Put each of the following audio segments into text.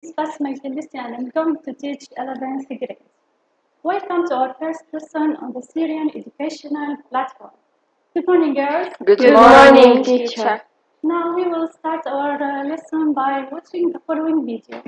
Basma Felicity and I'm going to teach 11th grade. Welcome to our first lesson on the Syrian educational platform. Good morning, girls. Good morning, teacher. Now we will start our lesson by watching the following video.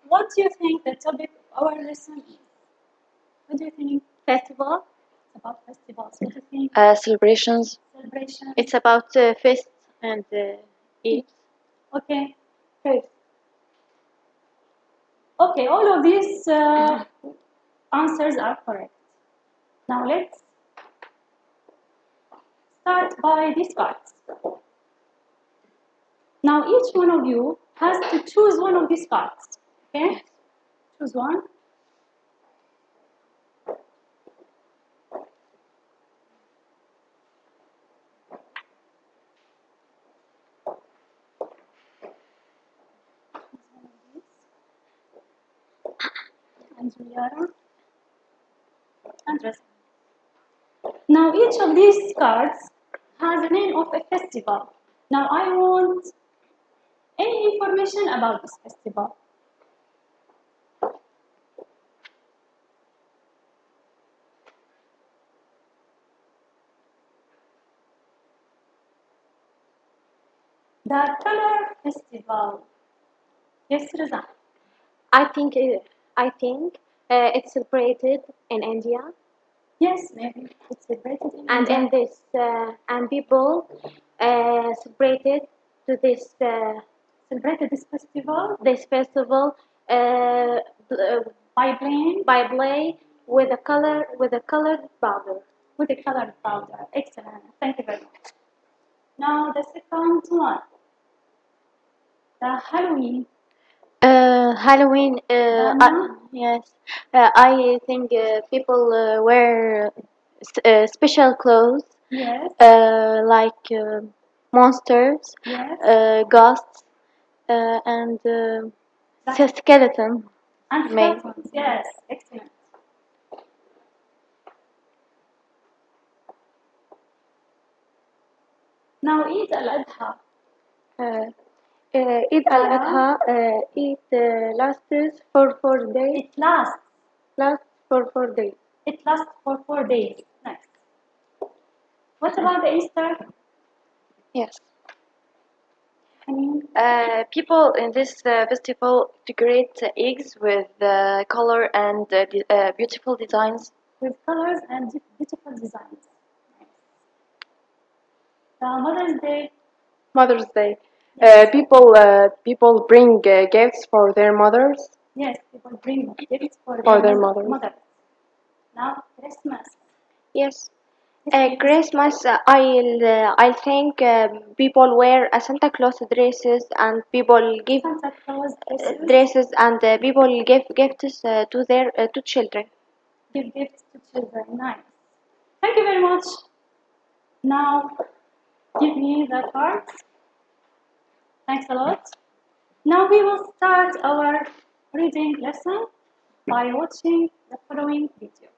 What do you think the topic of our lesson is? What do you think? Festival? It's about festivals. What do you think? Celebrations. Celebration. It's about feast and eat. Okay, great. Okay, all of these answers are correct. Now let's start by these cards. Now each one of you has to choose one of these cards. Okay? Choose one. And Juliana. And Reza. Now each of these cards has a name of a festival. Now I want any information about this festival. The color festival. Yes, Reza. I think it's celebrated in India, Yes, maybe it's celebrated in and India. in this and people celebrated to this Celebrated this festival festival by playing by play with a colored powder. with a colored powder. Excellent. Thank you very much. Now the second one. The Halloween. Halloween. Dana? Yes, I think people wear special clothes. Yes. Like monsters, Yes. ghosts, and skeleton. And May. skeletons. Yes. Excellent. Now Eid al-Adha. Eid al-Adha, it lasts for 4 days. It lasts. Lasts for 4 days. It lasts for 4 days. Next. What about the Easter? Yes. Honey? People in this festival decorate eggs with color and beautiful designs. With colors and beautiful designs. Nice. The Mother's Day. Mother's Day. Yes. People bring gifts for their mothers. Yes, people bring gifts for their mothers. Now Christmas. Yes. Yes, Christmas, I think people wear Santa Claus dresses and people give Santa Claus dresses. dresses and people give gifts to their to children. Give gifts to children. Nice. Thank you very much. Now give me the cards. Thanks a lot. Now we will start our reading lesson by watching the following video.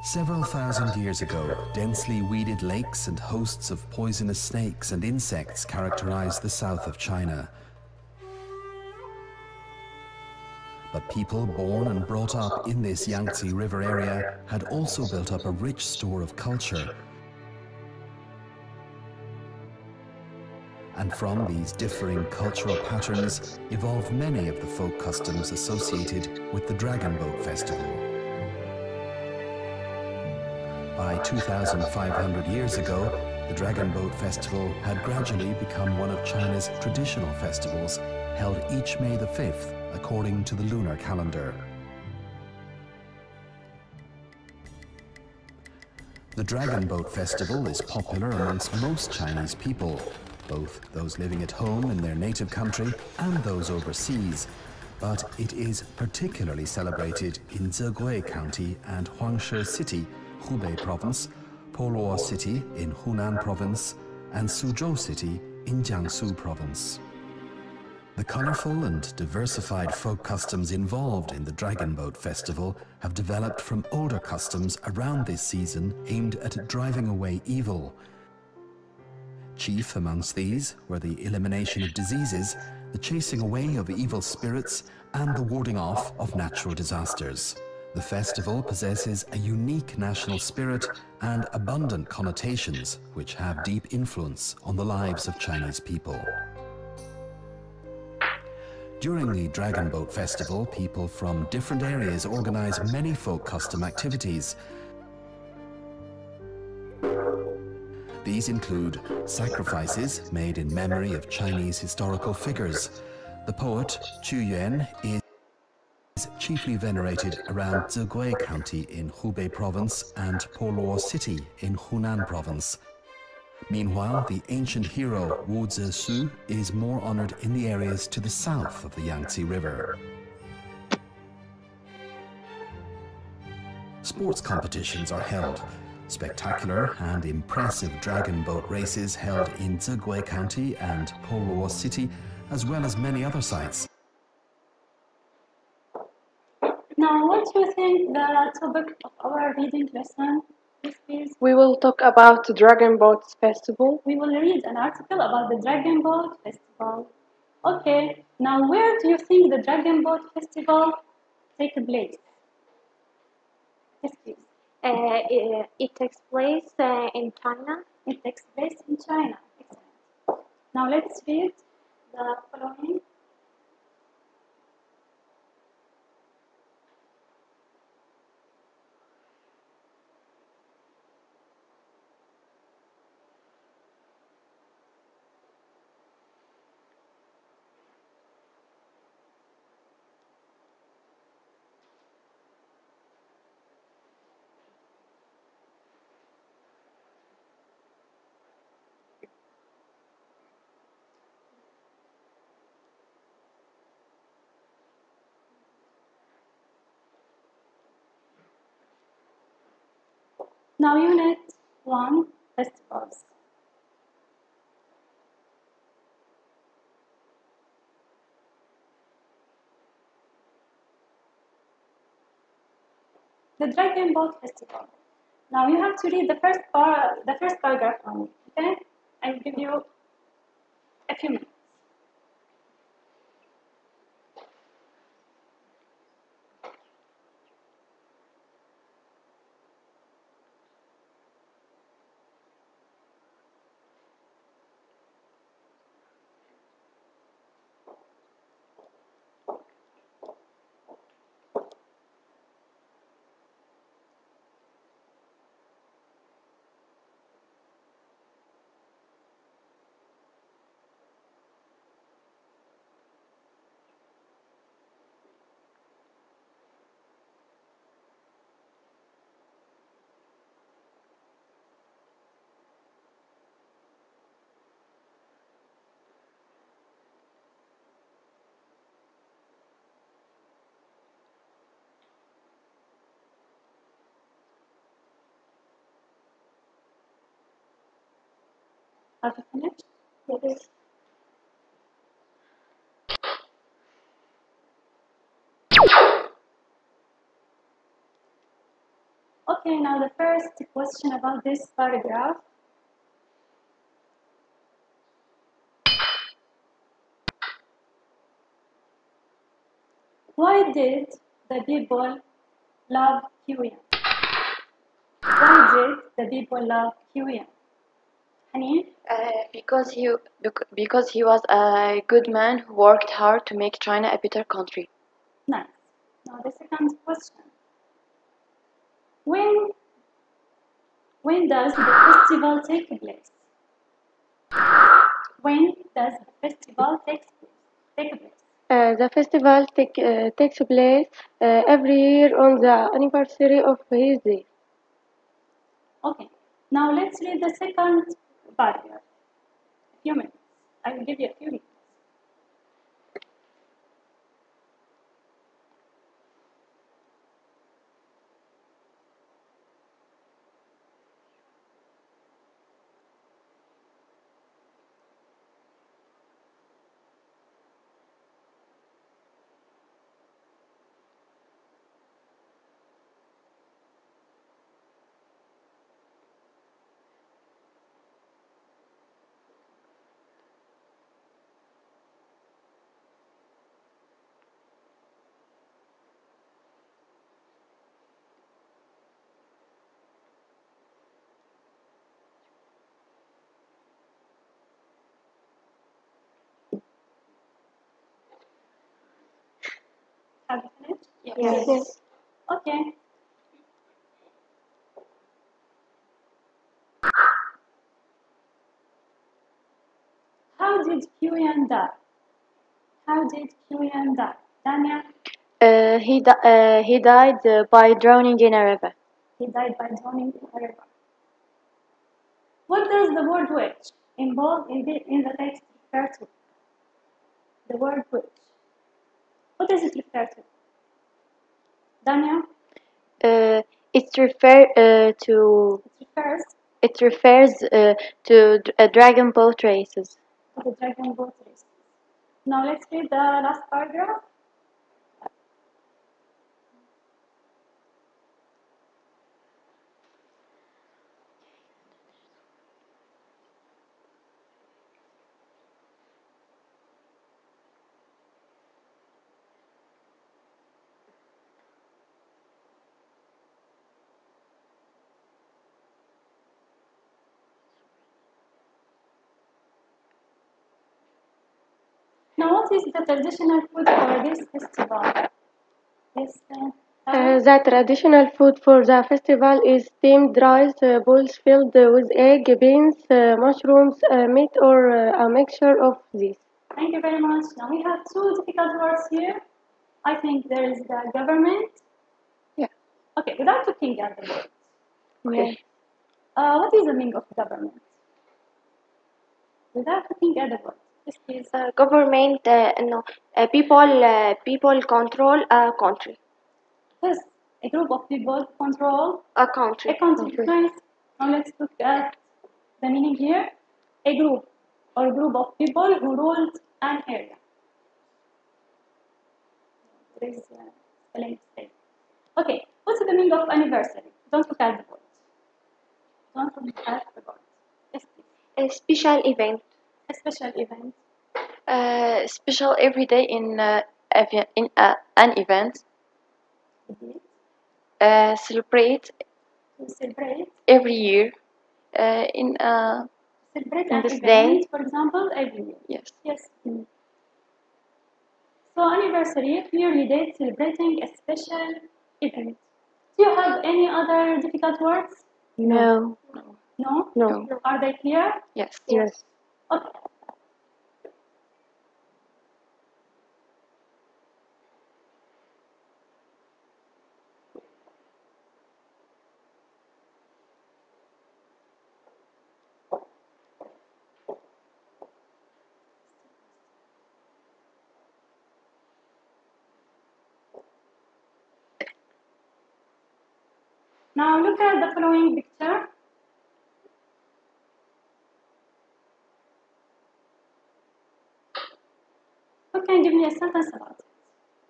Several thousand years ago, densely weeded lakes and hosts of poisonous snakes and insects characterized the south of China. But people born and brought up in this Yangtze River area had also built up a rich store of culture. And from these differing cultural patterns evolved many of the folk customs associated with the Dragon Boat Festival. By 2,500 years ago, the Dragon Boat Festival had gradually become one of China's traditional festivals, held each May the 5th according to the lunar calendar. The Dragon Boat Festival is popular amongst most Chinese people, both those living at home in their native country and those overseas, but it is particularly celebrated in Zhegui County and Huangshi City, Hubei Province, Poluo City in Hunan Province, and Suzhou City in Jiangsu Province. The colorful and diversified folk customs involved in the Dragon Boat Festival have developed from older customs around this season aimed at driving away evil. Chief amongst these were the elimination of diseases, the chasing away of evil spirits, and the warding off of natural disasters. The festival possesses a unique national spirit and abundant connotations which have deep influence on the lives of Chinese people. During the Dragon Boat Festival, people from different areas organize many folk custom activities. These include sacrifices made in memory of Chinese historical figures. The poet Qu Yuan is chiefly venerated around Zhegui County in Hubei Province and Poluo City in Hunan Province. Meanwhile, the ancient hero Wu Zexu is more honored in the areas to the south of the Yangtze River. Sports competitions are held. Spectacular and impressive dragon boat races held in Zhegui County and Poluo City, as well as many other sites. Now, what do you think the topic of our reading lesson is, please? We will talk about the Dragon Boat Festival. We will read an article about the Dragon Boat Festival. Okay, now where do you think the Dragon Boat Festival take place? Yes, please. It takes place in China. It takes place in China. Excellent. Now let's read the following. Now, Unit 1, Festivals. The Dragon Boat Festival. Now you have to read the first paragraph only. Okay? I'll give you a few minutes. Have you finished? Yes. Okay, now the first question about this paragraph. Why did the people love QM? Why did the people love QM? Haneen? Because he was a good man who worked hard to make China a better country. Nice. Now the second question. When does the festival take place? When does the festival take place? The festival takes place every year on the anniversary of his death. Okay. Now let's read the second paragraph. A few minutes. I will give you a few minutes. Have you finished? Yes. Okay. How did QN die? How did QN die? Daniel? He died by drowning in a river. He died by drowning in a river. What does the word which involved in the text refer to? The word which. What does it refer to? Daniel? It to It refers to dragon boat races. to the dragon boat race. Now let's read the last paragraph. Now, what is the traditional food for this festival? Yes, The traditional food for the festival is steamed rice balls filled with egg, beans, mushrooms, meat, or a mixture of these. Thank you very much. Now we have two difficult words here. I think there is the government. Yeah. Okay, without looking at the words. Okay. What is the meaning of government? Without looking at the words. This is Government, no, people control a country. yes, a group of people control A country. a country. Nice. Now let's look at the meaning here. A group or group of people who ruled an area. There is a spelling mistake. Okay, what's the meaning of anniversary? Don't look at the words. Don't look at the words. Yes, please. A special event. A special event. Special every day in an event. Indeed. Celebrate To celebrate. every year in Celebrate in an this event, day. for example, every year. Yes. Yes. So anniversary clearly dates celebrating a special event. Do you have any other difficult words? No. No? No. Are they clear? Yes. Yes. Okay. Now look at the following picture. Who can give me a sentence about it?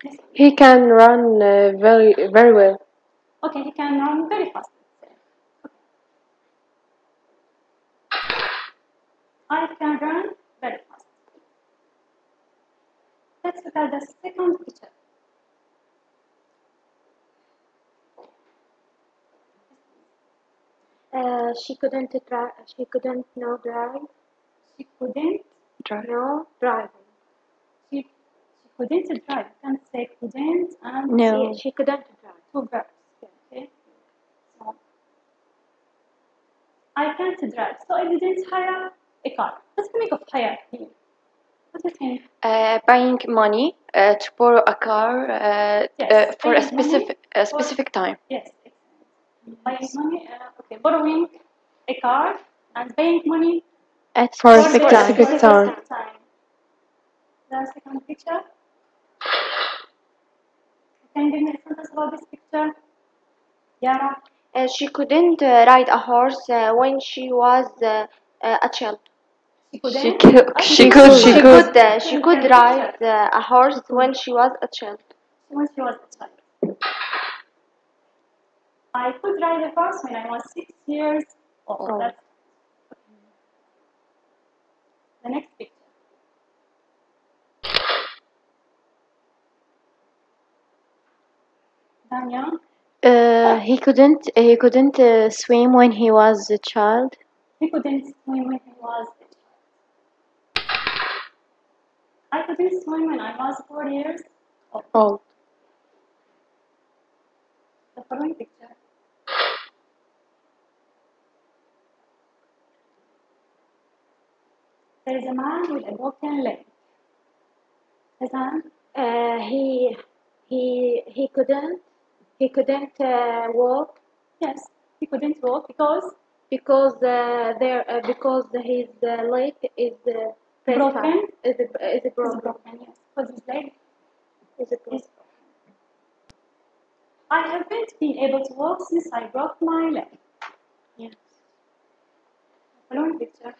Yes. He can run very well. Okay, he can run very fast. I can run very fast. Let's look at the second picture. She couldn't drive. She couldn't no drive. She couldn't No driving. she couldn't drive. You can't say couldn't and No. She couldn't drive. two verbs. Okay. So I can't drive. So I didn't hire a car. What's the meaning of hire here? What do you think? Buying money to borrow a car Yes, for a paying money specific time. Yes, excellent. Buying money, okay, borrowing a car and paying money At For a for specific for time. specific time. The second picture. Can you give me a sentence about this picture? Yara, She couldn't ride a horse when she was a child. she couldn't. She She could ride a horse when she was a child. When she was a child. I could ride a horse when I was 6 years old. That's the next picture. Daniel, He couldn't swim when he was a child. he couldn't swim when he was a child. I couldn't swim when I was 4 years old. Old. The following picture. There is a man with a broken leg. Hazan, He couldn't walk yes, he couldn't walk because because because his leg is broken. Is It's broken. broken, yes, because his leg Is is broken. I haven't been able to walk since I broke my leg. Yes. Following picture.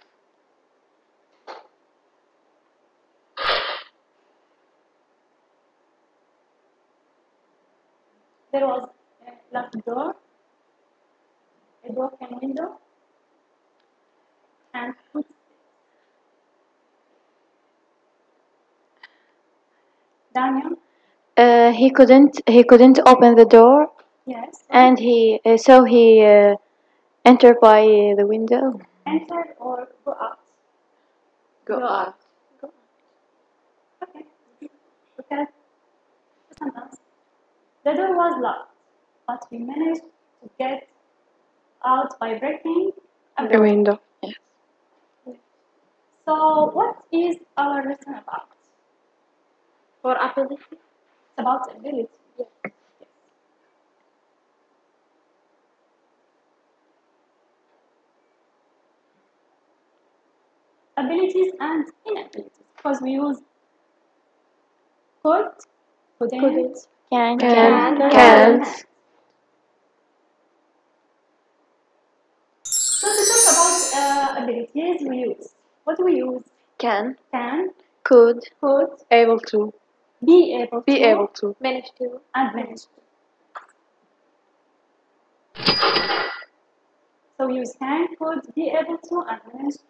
There was a locked door, a broken window, and footsteps. Daniel, He couldn't open the door, yes, and he entered by the window. enter or go out. Go out. Okay, look at the sentence. The door was locked, but we managed to get out by breaking a The window. Yes. So, what is our lesson about? For ability. It's about ability. Yes. Abilities and inabilities, because we use could, couldn't, Can. Can't. So to talk about abilities, we use what do we use? Can. Can, Could. could, Able to. be able to, Be able to. Manage to. and manage to. So we use can, could, be able to, and manage to.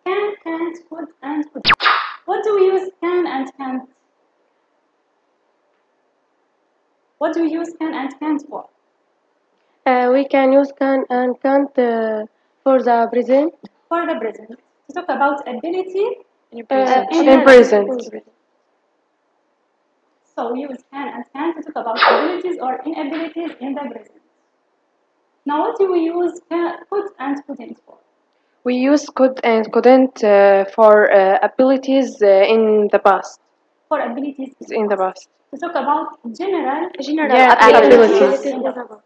Can, can't, could, and could. What do we use can and can't? What do we use can and can't for? We can use can and can't for the present. For the present. To talk about ability In the present. So we use can and can't to talk about abilities or inabilities in the present. Now what do we use could and couldn't for? We use could and couldn't for abilities in the past. For abilities In the past. to talk about general Yeah, abilities. in the past.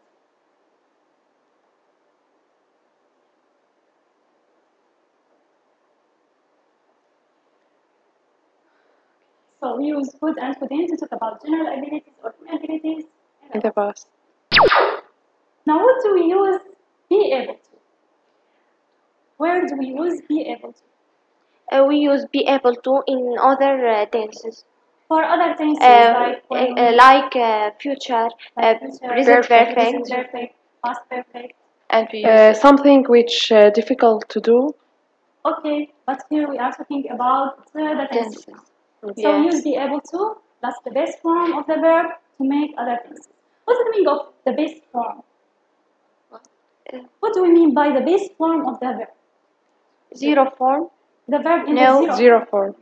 So we use could and couldn't to talk about general abilities or inabilities In the past. Now what do we use be able to? Where do we use be able to? We use be able to in other tenses. For other tenses like Like future, like future, present perfect, present perfect, Past perfect. And we use Something which difficult to do. Okay, but here we are talking about the tenses. tenses. So Yes. use be able to, that's the base form of the verb to make other tenses. What's the meaning of the base form? What do we mean by the base form of the verb? Zero form. The verb in No, the Zero form.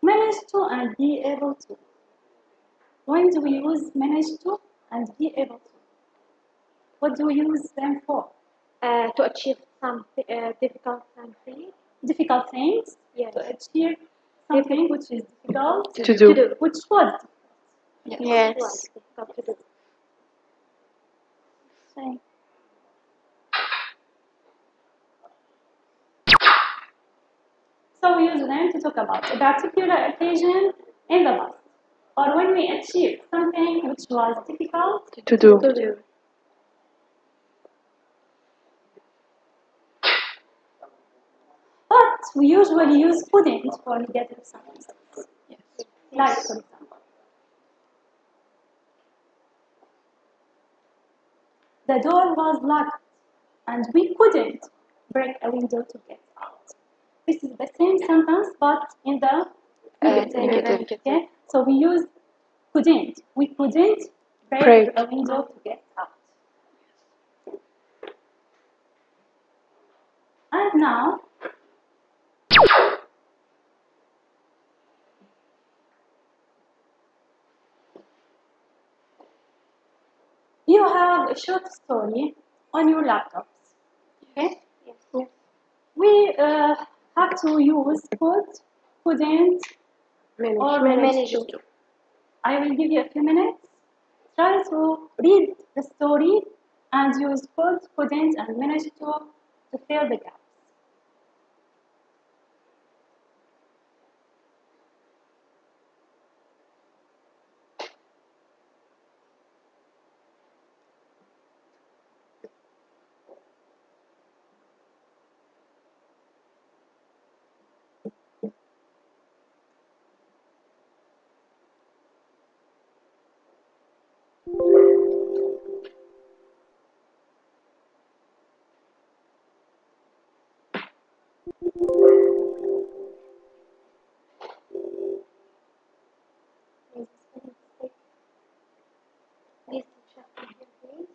Manage to and be able to. When do we use manage to and be able to? What do we use them for? To achieve some difficult something. Difficult things. Yes. To achieve something which is difficult To do. which was Yes. Yes. difficult to do. Say. So we use them to talk about a particular occasion in the past, or when we achieve something which was difficult To do. To do. but we usually use couldn't for negative sentences. Yes. Like, for example, the door was locked and we couldn't break a window to get out. This is the same sentence but in the negative. Okay? So we use couldn't. We couldn't break Break. a window to get out. And now, you have a short story on your laptops. Okay? Yes. We have to use could, couldn't, or Manage managed to. to. I will give you a few minutes. Try to read the story and use could, couldn't, and managed to fill the gaps. Please check here, please.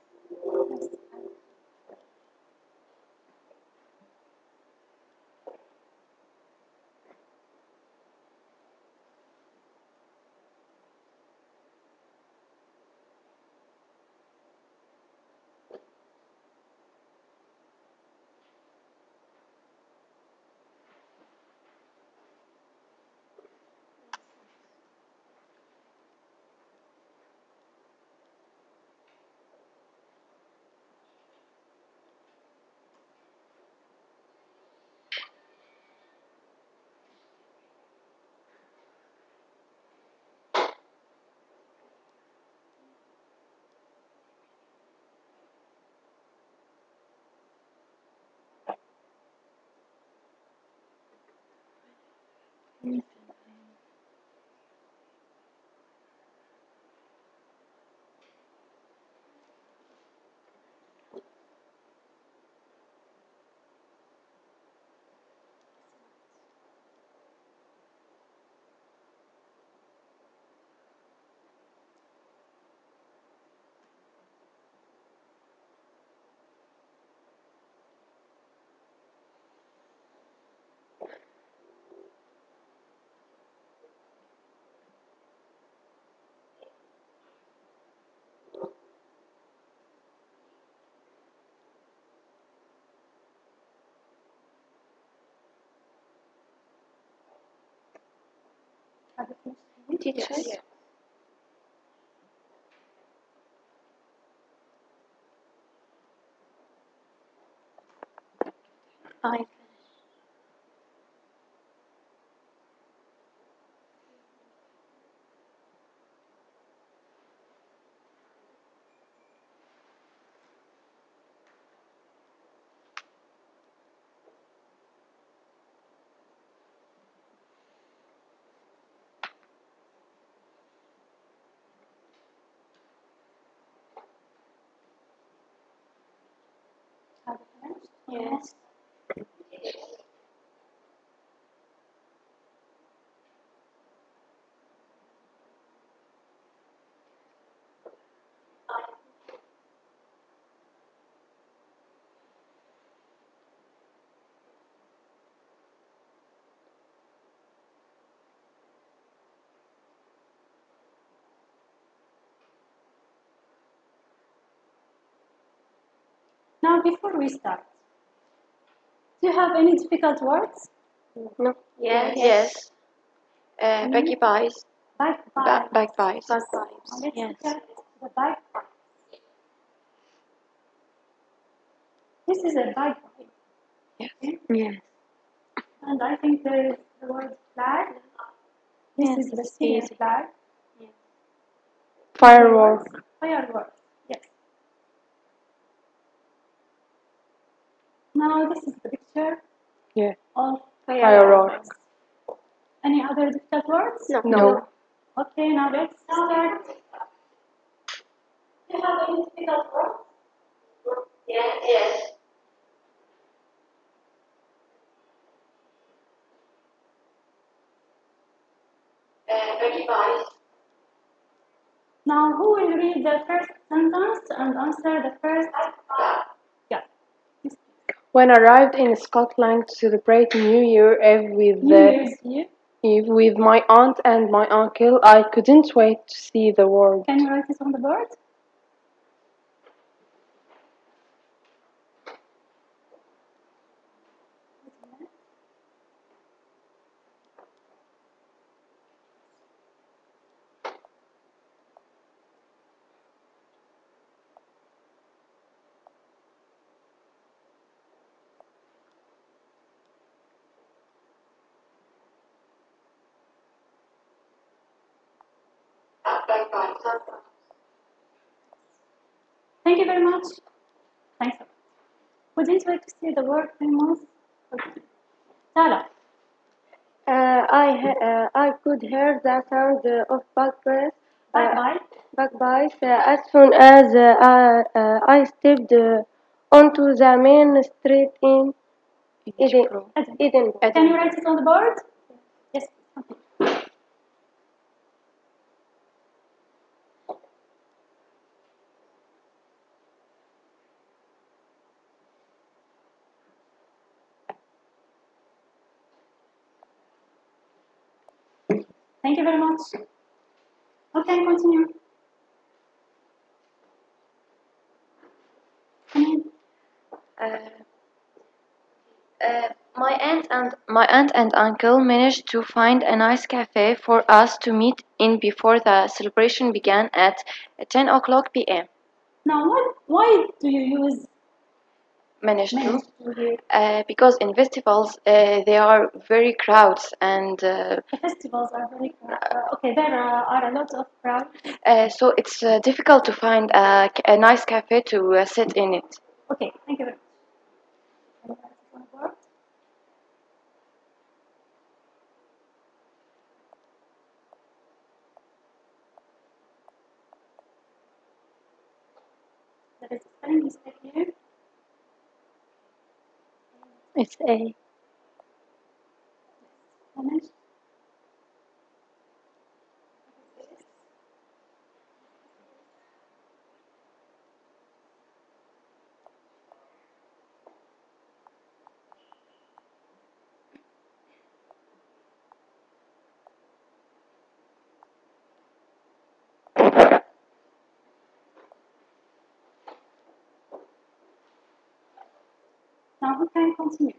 Have you finished? Teachers. I Yes. Now, before we start, do you have any difficult words? No. Yes. Baggy pies. Bagpipes. Bagpipes. Let's Yes. look at the bagpipe. This is a bagpipe. Yes. Okay? Yes. And I think there is the word flag. This Yes, is the it's Syrian easy. flag. Firework. Fireworks. Yes. Now this is the picture Yeah. of Fireworks. Any other difficult words? No. Okay, now let's start. Do you have any difficult words? Yes. Baggy pies. Now, who will read the first sentence and answer the first? Yeah. When I arrived in Scotland to celebrate New Year Eve New Year's Eve. with my aunt and my uncle, I couldn't wait to see the world. Can you write it on the board? Thank you very much. Thanks. Wouldn't you like to see the word famous? Okay. Tala. I could hear the sound of bagpipes as soon as I stepped onto the main street in Edinburgh. Can you write it on the board? Yes. Okay. Thank you very much. Okay, continue. My aunt and uncle managed to find a nice cafe for us to meet in before the celebration began at 10 o'clock p.m. Now, why do you use Managed to. here? Because in festivals they are very crowds and The festivals are very okay. There are a lot of crowds. so it's difficult to find a nice cafe to sit in it. Okay, thank you very much. Can you write it on the board? There is a spelling mistake here. It's A. Finished. Now who can continue?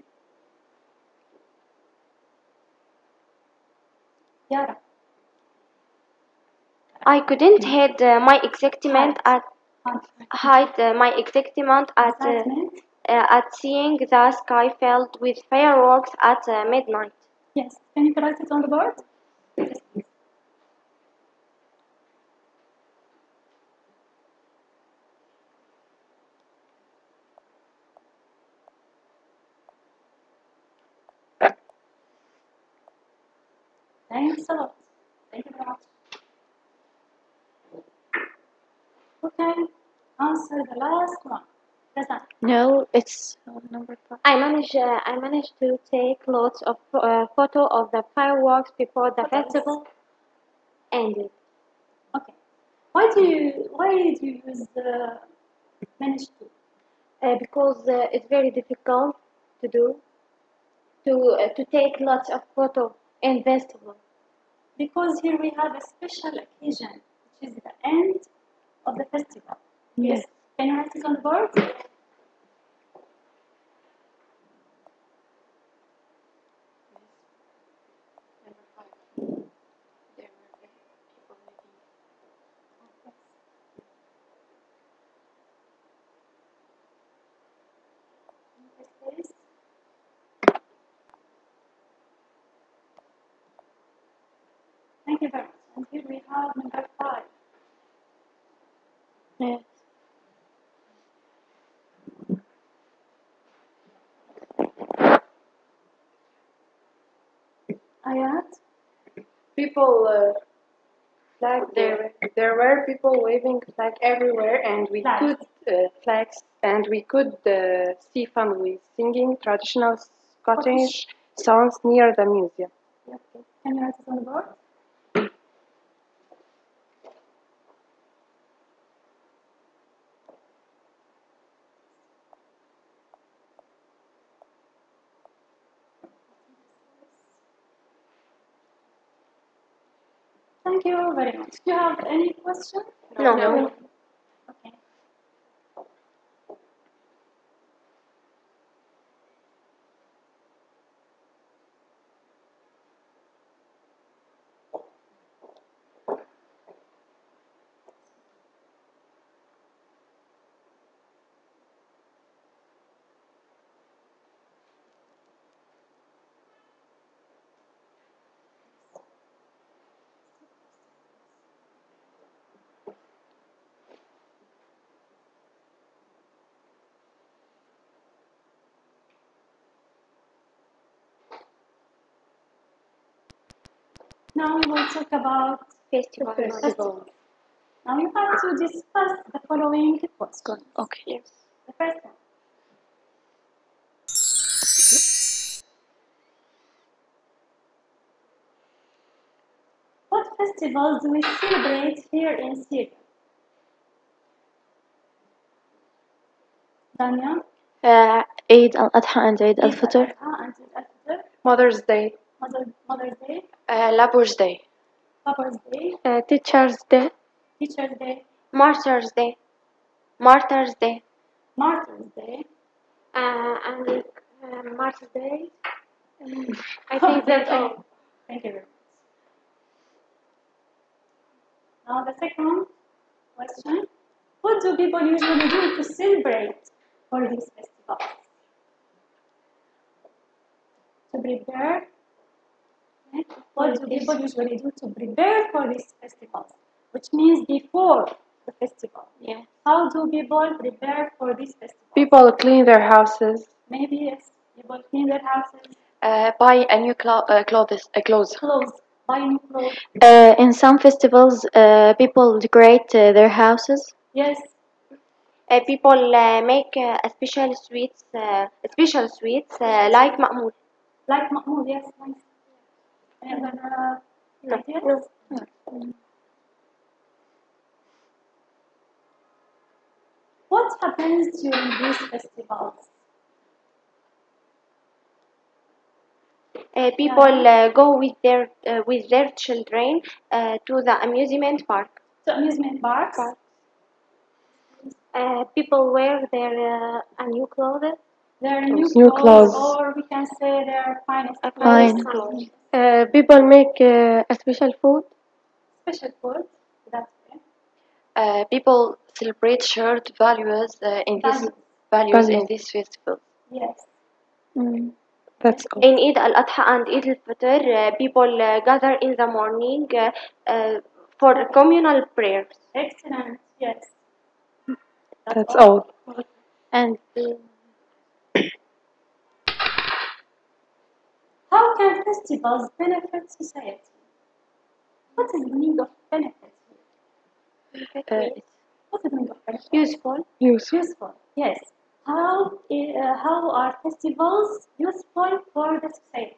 Yara. I couldn't hide my excitement at Excitement. at seeing the sky filled with fireworks at midnight. Yes. Can you write it on the board? Yes, please. Thanks a lot. Thank you very much. Okay. Answer the last one. Present. No, it's number 5. I managed to take lots of photo of the fireworks before the Photos. festival ended. Okay. Why do you use manage to? Because it's very difficult to do to take lots of photo in festival. Because here we have a special occasion, which is the end of the festival. Yes. Can you write it on the board? Yes. Thank you very much. And here we have number 5. Yes. Ayat. People flag there were people waving flag everywhere, and we Flags. could flags, and we could see families singing traditional Scottish songs near the museum. Okay. Can you write it on the board? Thank you very much. Do you have any question? No. Okay. Now we will talk about Festival. festivals. Now you have to discuss the following questions. Okay. Yes. The first one. What festivals do we celebrate here in Syria? Dania? Eid al-Adha and Eid al-Fitr. And Eid al-Fitr. Mother's Day, Mother's Day. Labor's Day. Father's Day. Teacher's Day, Teacher's Day. Martyrs Day. Martyrs Day. Martyrs Day. And Martyrs Day. I think that's all. Thank you very much. Now the second question. What do people usually do to celebrate for these festivals? To prepare. Okay. What do people usually do to prepare for these festivals? Which means before the festival. Yeah. How do people prepare for these festivals? people clean their houses. Maybe yes, people clean their houses, Buy a new clothes. clothes, buy new clothes. In some festivals, people decorate their houses. Yes, People make special sweets like ma'moul. like Mahmoud, yes, nice. Any other No. ideas? What happens during these festivals? People go with their children to the amusement park. To amusement parks. People wear their new clothes. Their new New clothes, clothes. or we can say their finest Fine. clothes. People make a special food. Special food. That's it. People celebrate shared values in this festival. Yes. That's all. In Eid al-Adha and Eid al-Fitr, people gather in the morning for communal prayers. Excellent. Yes. That's all. And How can festivals benefit society? What is the meaning of benefit here? What is the meaning of benefit? Useful. Useful. Useful. Yes. how are festivals useful for the society?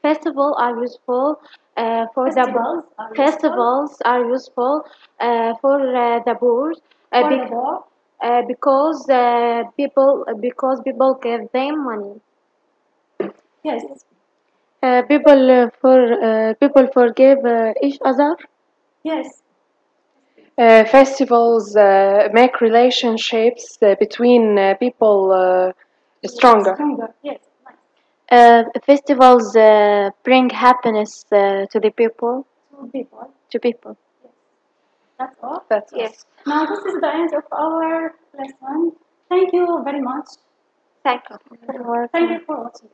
Festivals are useful for Festivals are useful for the poor for the poor. because people give them money. Yes. People forgive each other. Yes. Festivals make relationships between people stronger. Stronger. Yes. Nice. Festivals bring happiness to the people. Two people. To people. Yes. That's all. That's all. Yes. Now this is the end of our lesson. Thank you very much. Thank you. Thank you for watching.